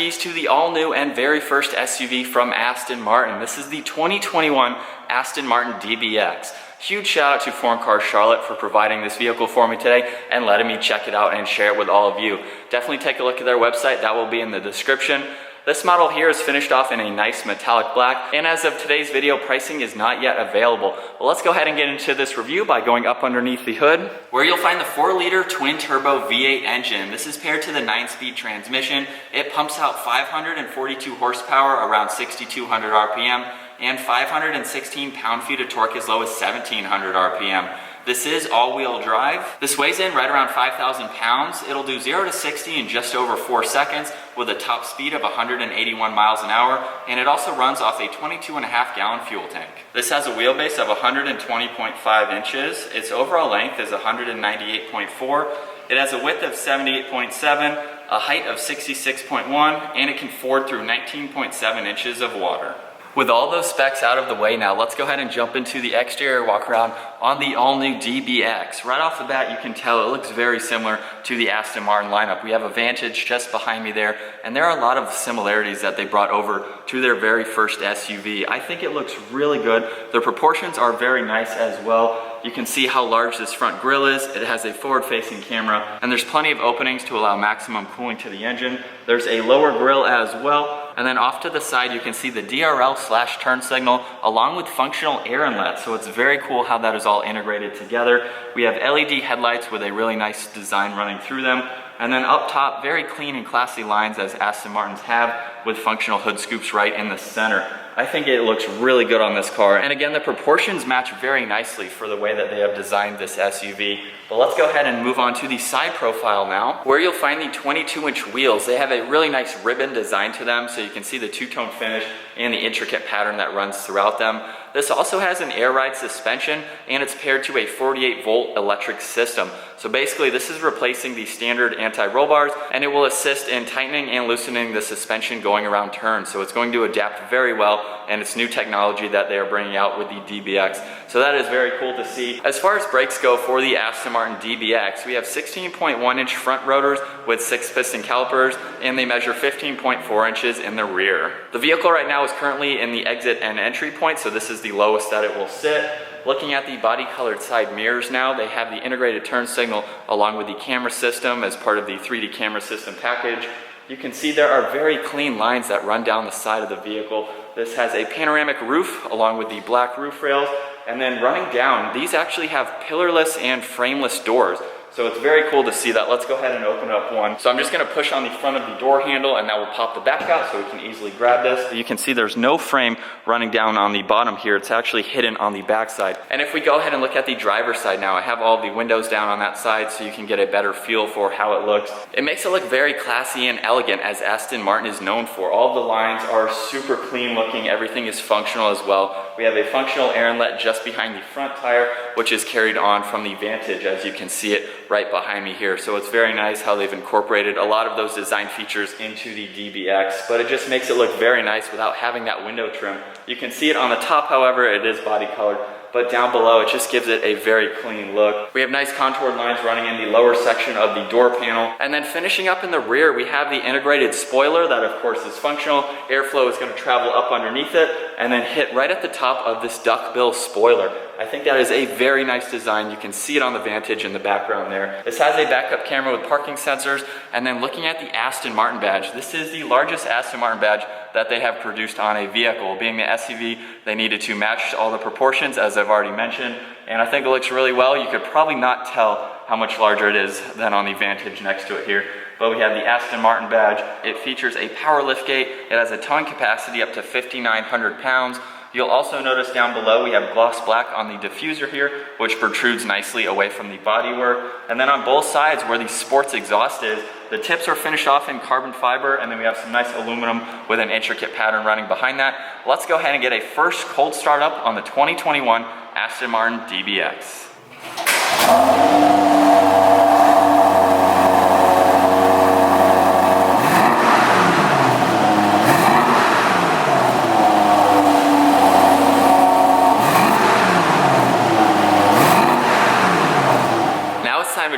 keys to the all-new and very first SUV from Aston Martin. This is the 2021 Aston Martin DBX. Huge shout out to Foreign Cars Charlotte for providing this vehicle for me today and letting me check it out and share it with all of you. Definitely take a look at their website, that will be in the description. This model here is finished off in a nice metallic black, and as of today's video, pricing is not yet available. Well, let's go ahead and get into this review by going up underneath the hood, where you'll find the 4-liter twin-turbo V8 engine. This is paired to the 9-speed transmission. It pumps out 542 horsepower, around 6,200 RPM, and 516 pound-feet of torque as low as 1,700 RPM. This is all-wheel drive. This weighs in right around 5,000 pounds. It'll do 0 to 60 in just over 4 seconds with a top speed of 181 miles an hour, and it also runs off a 22.5-gallon fuel tank. This has a wheelbase of 120.5 inches. Its overall length is 198.4. It has a width of 78.7, a height of 66.1, and it can ford through 19.7 inches of water. With all those specs out of the way now, let's go ahead and jump into the exterior walk around on the all-new DBX. Right off the bat, you can tell it looks very similar to the Aston Martin lineup. We have a Vantage just behind me there, and there are a lot of similarities that they brought over to their very first SUV. I think it looks really good. The proportions are very nice as well. You can see how large this front grille is. It has a forward-facing camera, and there's plenty of openings to allow maximum cooling to the engine. There's a lower grille as well. And then off to the side, you can see the DRL/turn signal along with functional air inlet. So it's very cool how that is all integrated together. We have LED headlights with a really nice design running through them. And then up top, very clean and classy lines as Aston Martins have, with functional hood scoops right in the center. I think it looks really good on this car. And again, the proportions match very nicely for the way that they have designed this SUV. But let's go ahead and move on to the side profile now, where you'll find the 22-inch wheels. They have a really nice ribbon design to them, so you can see the two-tone finish and the intricate pattern that runs throughout them. This also has an air ride suspension, and it's paired to a 48-volt electric system. So basically, this is replacing the standard anti-roll bars, and it will assist in tightening and loosening the suspension going around turns. So it's going to adapt very well, and it's new technology that they are bringing out with the DBX. So that is very cool to see. As far as brakes go for the Aston Martin DBX, we have 16.1-inch front rotors with 6-piston calipers, and they measure 15.4 inches in the rear. The vehicle right now is currently in the exit and entry point, so this is the lowest that it will sit. Looking at the body-colored side mirrors now, they have the integrated turn signal along with the camera system as part of the 3D camera system package. You can see there are very clean lines that run down the side of the vehicle. This has a panoramic roof along with the black roof rails, and then running down, these actually have pillarless and frameless doors. So it's very cool to see that. Let's go ahead and open up one. So I'm just gonna push on the front of the door handle, and that will pop the back out so we can easily grab this. You can see there's no frame running down on the bottom here. It's actually hidden on the back side. And if we go ahead and look at the driver's side now, I have all the windows down on that side so you can get a better feel for how it looks. It makes it look very classy and elegant, as Aston Martin is known for. All the lines are super clean looking. Everything is functional as well. We have a functional air inlet just behind the front tire, which is carried on from the Vantage, as you can see it right behind me here. So it's very nice how they've incorporated a lot of those design features into the DBX, but it just makes it look very nice without having that window trim. You can see it on the top, however, it is body colored, but down below it just gives it a very clean look. We have nice contoured lines running in the lower section of the door panel, and then finishing up in the rear, we have the integrated spoiler that of course is functional. Airflow is going to travel up underneath it and then hit right at the top of this duckbill spoiler. I think that is a very nice design. You can see it on the Vantage in the background there. This has a backup camera with parking sensors, and then looking at the Aston Martin badge, this is the largest Aston Martin badge that they have produced on a vehicle. Being the SUV, they needed to match all the proportions, as I've already mentioned, and I think it looks really well. You could probably not tell how much larger it is than on the Vantage next to it here. But we have the Aston Martin badge. It features a power liftgate. It has a towing capacity up to 5,900 pounds. You'll also notice down below we have gloss black on the diffuser here, which protrudes nicely away from the bodywork. And then on both sides where the sports exhaust is, the tips are finished off in carbon fiber, and then we have some nice aluminum with an intricate pattern running behind that. Let's go ahead and get a first cold start up on the 2021 Aston Martin DBX.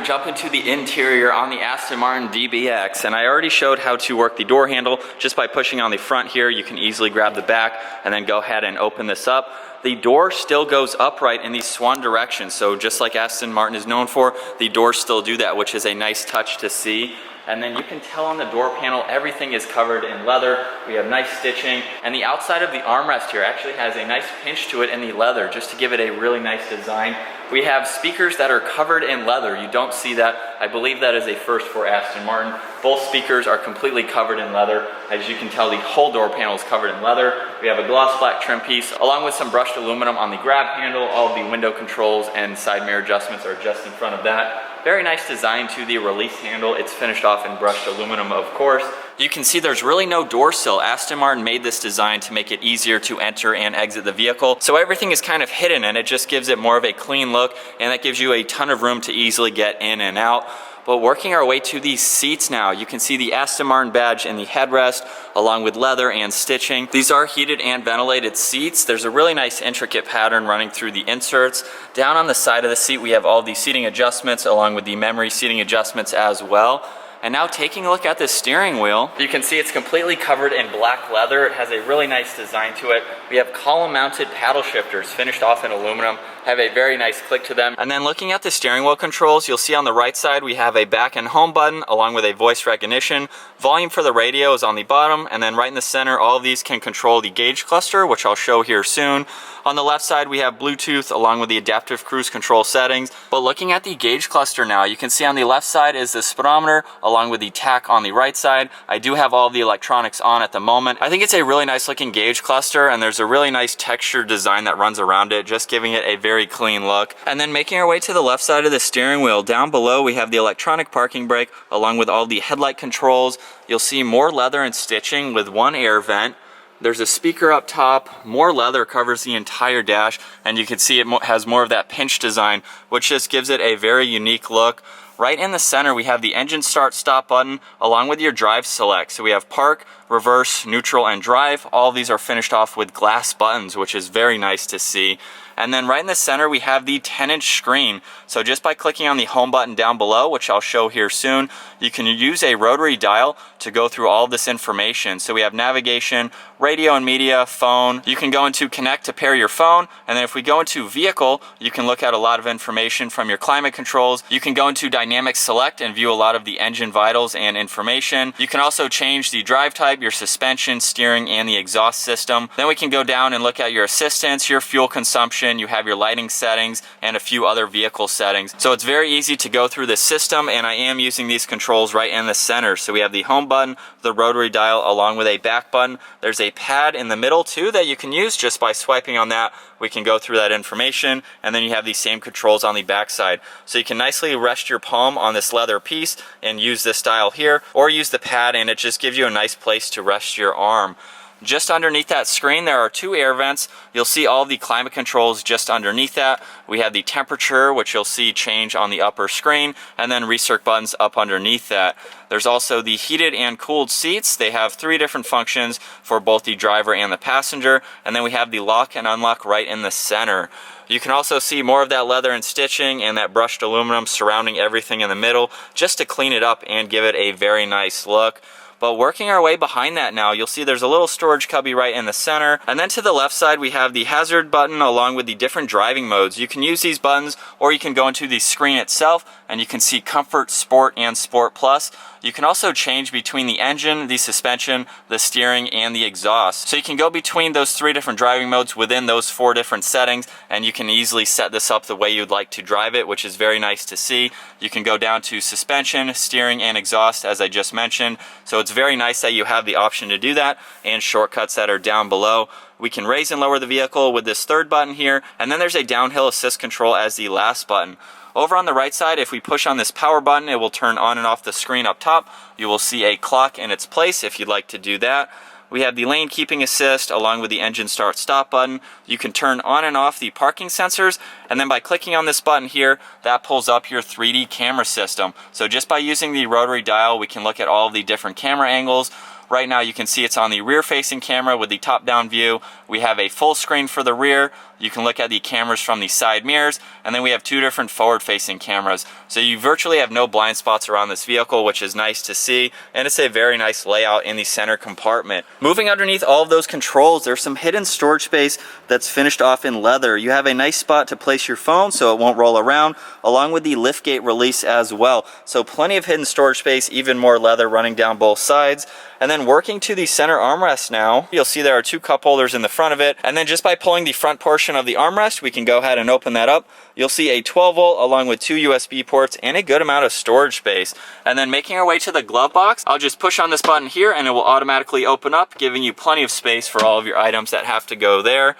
jump into the interior on the Aston Martin DBX, and I already showed how to work the door handle. Just by pushing on the front here, you can easily grab the back and then go ahead and open this up. The door still goes upright in the swan direction, so just like Aston Martin is known for, the doors still do that, which is a nice touch to see. And then you can tell on the door panel, everything is covered in leather. We have nice stitching, and the outside of the armrest here actually has a nice pinch to it in the leather, just to give it a really nice design. We have speakers that are covered in leather. You don't see that. I believe that is a first for Aston Martin. Both speakers are completely covered in leather. As you can tell, the whole door panel is covered in leather. We have a gloss black trim piece, along with some brushed aluminum on the grab handle. All of the window controls and side mirror adjustments are just in front of that. Very nice design to the release handle. It's finished off in brushed aluminum, of course. You can see there's really no door sill. Aston Martin made this design to make it easier to enter and exit the vehicle. So everything is kind of hidden, and it just gives it more of a clean look, and that gives you a ton of room to easily get in and out. But working our way to these seats now, you can see the Aston Martin badge in the headrest, along with leather and stitching. These are heated and ventilated seats. There's a really nice intricate pattern running through the inserts. Down on the side of the seat, we have all the seating adjustments, along with the memory seating adjustments as well. And now taking a look at the steering wheel, you can see it's completely covered in black leather. It has a really nice design to it. We have column mounted paddle shifters finished off in aluminum, have a very nice click to them. And then looking at the steering wheel controls, you'll see on the right side we have a back and home button along with a voice recognition. Volume for the radio is on the bottom, and then right in the center, all of these can control the gauge cluster, which I'll show here soon. On the left side, we have Bluetooth along with the adaptive cruise control settings. But looking at the gauge cluster now, you can see on the left side is the speedometer along with the tach on the right side. I do have all the electronics on at the moment. I think it's a really nice looking gauge cluster, and there's a really nice texture design that runs around it, just giving it a very clean look. And then making our way to the left side of the steering wheel, down below we have the electronic parking brake along with all the headlight controls. You'll see more leather and stitching with one air vent. There's a speaker up top, more leather covers the entire dash, and you can see it has more of that pinch design, which just gives it a very unique look. Right in the center, we have the engine start stop button along with your drive select. So we have park, reverse, neutral, and drive. All of these are finished off with glass buttons, which is very nice to see. And then right in the center, we have the 10-inch screen. So just by clicking on the home button down below, which I'll show here soon, you can use a rotary dial to go through all of this information. So we have navigation, radio and media, phone. You can go into connect to pair your phone. And then if we go into vehicle, you can look at a lot of information from your climate controls. You can go into dynamic select and view a lot of the engine vitals and information. You can also change the drive type, your suspension, steering, and the exhaust system. Then we can go down and look at your assistance, your fuel consumption. You have your lighting settings and a few other vehicle settings. So it's very easy to go through the system, and I am using these controls right in the center. So we have the home button, the rotary dial, along with a back button. There's a pad in the middle too that you can use. Just by swiping on that, we can go through that information, and then you have these same controls on the back side. So you can nicely rest your palm on this leather piece and use this dial here, or use the pad, and it just gives you a nice place to rest your arm. Just underneath that screen, there are two air vents. You'll see all the climate controls just underneath that. We have the temperature, which you'll see change on the upper screen, and then recirc buttons up underneath that. There's also the heated and cooled seats. They have 3 different functions for both the driver and the passenger, and then we have the lock and unlock right in the center. You can also see more of that leather and stitching and that brushed aluminum surrounding everything in the middle, just to clean it up and give it a very nice look. But working our way behind that now, you'll see there's a little storage cubby right in the center. And then to the left side, we have the hazard button along with the different driving modes. You can use these buttons, or you can go into the screen itself and you can see Comfort, Sport, and Sport Plus. You can also change between the engine, the suspension, the steering, and the exhaust. So you can go between those 3 different driving modes within those 4 different settings, and you can easily set this up the way you'd like to drive it, which is very nice to see. You can go down to suspension, steering, and exhaust, as I just mentioned. So it's very nice that you have the option to do that, and shortcuts that are down below. We can raise and lower the vehicle with this 3rd button here, and then there's a downhill assist control as the last button. Over on the right side, if we push on this power button, it will turn on and off the screen up top. You will see a clock in its place if you'd like to do that. We have the lane keeping assist along with the engine start stop button. You can turn on and off the parking sensors, and then by clicking on this button here, that pulls up your 3D camera system. So just by using the rotary dial, we can look at all of the different camera angles. Right now you can see it's on the rear facing camera with the top down view. We have a full screen for the rear. You can look at the cameras from the side mirrors, and then we have two different forward facing cameras. So you virtually have no blind spots around this vehicle, which is nice to see, and it's a very nice layout in the center compartment. Moving underneath all of those controls, there's some hidden storage space that's finished off in leather. You have a nice spot to place your phone so it won't roll around, along with the liftgate release as well. So plenty of hidden storage space, even more leather running down both sides. And then working to the center armrest now, you'll see there are two cup holders in the front of it. And then just by pulling the front portion of the armrest, we can go ahead and open that up. You'll see a 12 volt along with two USB ports and a good amount of storage space. And then making our way to the glove box, I'll just push on this button here and it will automatically open up, giving you plenty of space for all of your items that have to go there.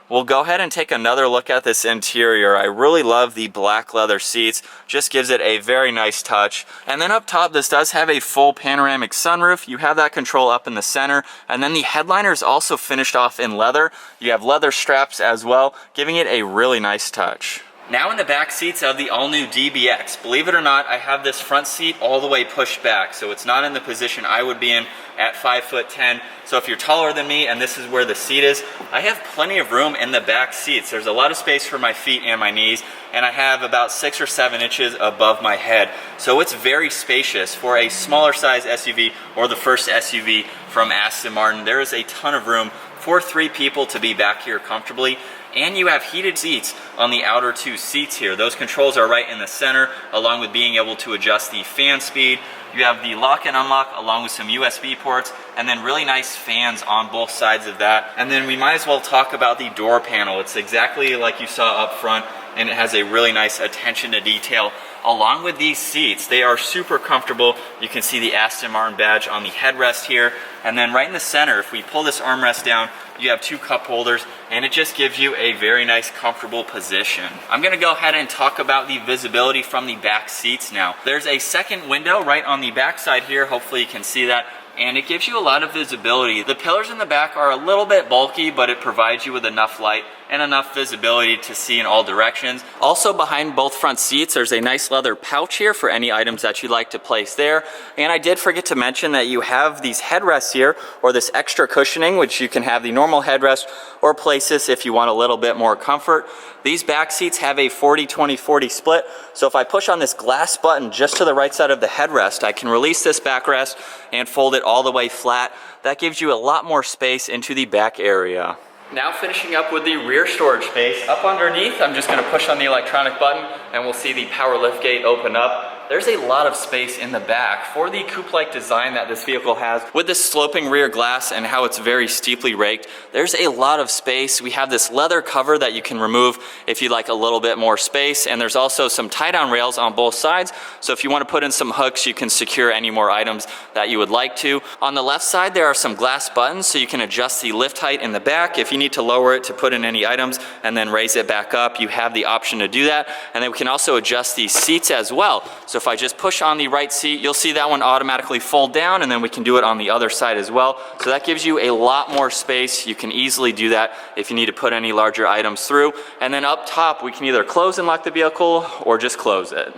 We'll go ahead and take another look at this interior. I really love the black leather seats, just gives it a very nice touch. And then up top, this does have a full panoramic sunroof. You have that control up in the center, and then the headliner is also finished off in leather. You have leather straps as well, giving it a really nice touch. Now in the back seats of the all-new DBX, believe it or not, I have this front seat all the way pushed back, so it's not in the position I would be in at 5'10". So if you're taller than me and this is where the seat is, I have plenty of room in the back seats. There's a lot of space for my feet and my knees, and I have about 6 or 7 inches above my head. So it's very spacious for a smaller size SUV or the first SUV from Aston Martin. There is a ton of room for 3 people to be back here comfortably. And you have heated seats on the outer 2 seats here. Those controls are right in the center, along with being able to adjust the fan speed. You have the lock and unlock along with some USB ports, and then really nice fans on both sides of that. And then we might as well talk about the door panel. It's exactly like you saw up front, and it has a really nice attention to detail. Along with these seats, they are super comfortable. You can see the Aston Martin badge on the headrest here. And then right in the center, if we pull this armrest down, you have 2 cup holders, and it just gives you a very nice, comfortable position. I'm gonna go ahead and talk about the visibility from the back seats now. There's a second window right on the back side here. Hopefully you can see that. And it gives you a lot of visibility. The pillars in the back are a little bit bulky, but it provides you with enough light and enough visibility to see in all directions. Also behind both front seats, there's a nice leather pouch here for any items that you'd like to place there. And I did forget to mention that you have these headrests here, or this extra cushioning, which you can have the normal headrest or place this if you want a little bit more comfort. These back seats have a 40-20-40 split, so if I push on this glass button just to the right side of the headrest, I can release this backrest and fold it all the way flat. That gives you a lot more space into the back area. Now finishing up with the rear storage space. Up underneath, I'm just going to push on the electronic button and we'll see the power liftgate open up. There's a lot of space in the back for the coupe-like design that this vehicle has. With this sloping rear glass and how it's very steeply raked, there's a lot of space. We have this leather cover that you can remove if you'd like a little bit more space, and there's also some tie-down rails on both sides, so if you want to put in some hooks, you can secure any more items that you would like to. On the left side, there are some glass buttons, so you can adjust the lift height in the back. If you need to lower it to put in any items and then raise it back up, you have the option to do that. And then we can also adjust the seats as well. So if I just push on the right seat, you'll see that one automatically fold down, and then we can do it on the other side as well. So that gives you a lot more space. You can easily do that if you need to put any larger items through. And then up top, we can either close and lock the vehicle or just close it.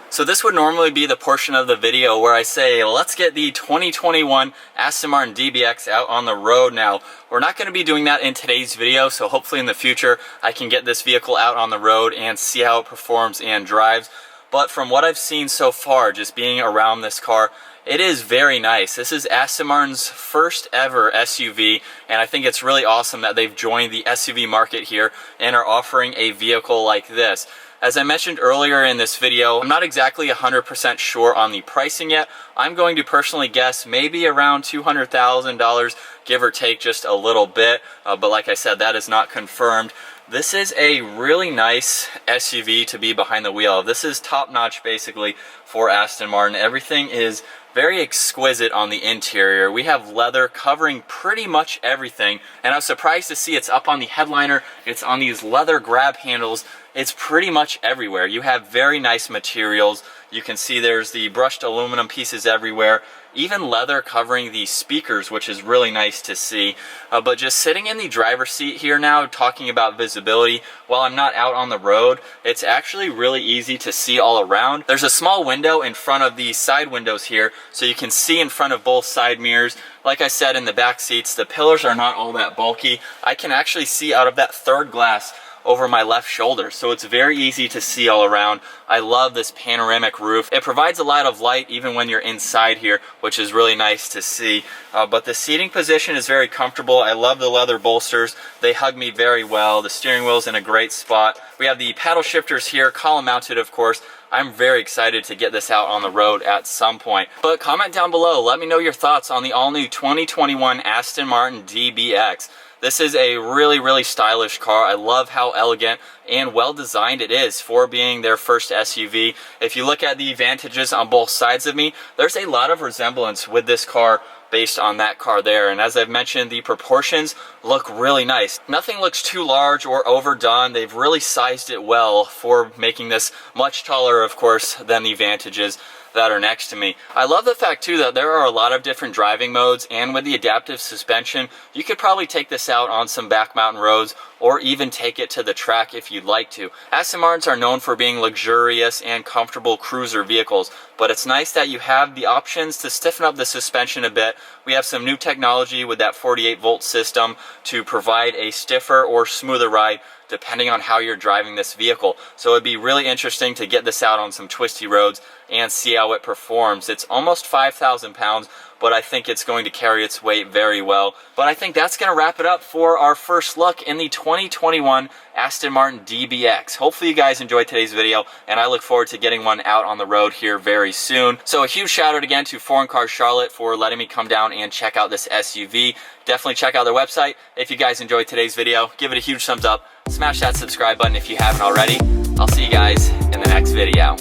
So this would normally be the portion of the video where I say, let's get the 2021 Aston Martin DBX out on the road now. We're not going to be doing that in today's video, so hopefully in the future I can get this vehicle out on the road and see how it performs and drives. But from what I've seen so far, just being around this car, it is very nice. This is Aston Martin's first ever SUV, and I think it's really awesome that they've joined the SUV market here and are offering a vehicle like this. As I mentioned earlier in this video, I'm not exactly 100% sure on the pricing yet. I'm going to personally guess maybe around $200,000, give or take just a little bit, but like I said, that is not confirmed. This is a really nice SUV to be behind the wheel of. This is top-notch basically for Aston Martin. Everything is very exquisite on the interior. We have leather covering pretty much everything, and I was surprised to see it's up on the headliner. It's on these leather grab handles. It's pretty much everywhere. You have very nice materials. You can see there's the brushed aluminum pieces everywhere, even leather covering the speakers, which is really nice to see. But just sitting in the driver's seat here now, talking about visibility, while I'm not out on the road, it's actually really easy to see all around. There's a small window in front of the side windows here, so you can see in front of both side mirrors. Like I said, in the back seats, the pillars are not all that bulky. I can actually see out of that third glass over my left shoulder, so it's very easy to see all around. I love this panoramic roof. It provides a lot of light even when you're inside here, which is really nice to see. But the seating position is very comfortable. I love the leather bolsters. They hug me very well. The steering wheel's in a great spot. We have the paddle shifters here, column mounted of course. I'm very excited to get this out on the road at some point. But comment down below, let me know your thoughts on the all-new 2021 Aston Martin DBX. This is a really stylish car. I love how elegant and well designed it is for being their first SUV. If you look at the Vantages on both sides of me, there's a lot of resemblance with this car based on that car there. And as I've mentioned, the proportions look really nice. Nothing looks too large or overdone. They've really sized it well for making this much taller, of course, than the Vantages that are next to me. I love the fact too that there are a lot of different driving modes, and with the adaptive suspension, you could probably take this out on some back mountain roads or even take it to the track if you'd like to. Aston Martins are known for being luxurious and comfortable cruiser vehicles, but it's nice that you have the options to stiffen up the suspension a bit. We have some new technology with that 48-volt system to provide a stiffer or smoother ride depending on how you're driving this vehicle. So it'd be really interesting to get this out on some twisty roads and see how it performs. It's almost 5,000 pounds, but I think it's going to carry its weight very well. But I think that's going to wrap it up for our first look in the 2021 Aston Martin DBX. Hopefully you guys enjoyed today's video, and I look forward to getting one out on the road here very soon. So a huge shout out again to Foreign Cars Charlotte for letting me come down and check out this SUV. Definitely check out their website. If you guys enjoyed today's video, give it a huge thumbs up. Smash that subscribe button if you haven't already. I'll see you guys in the next video.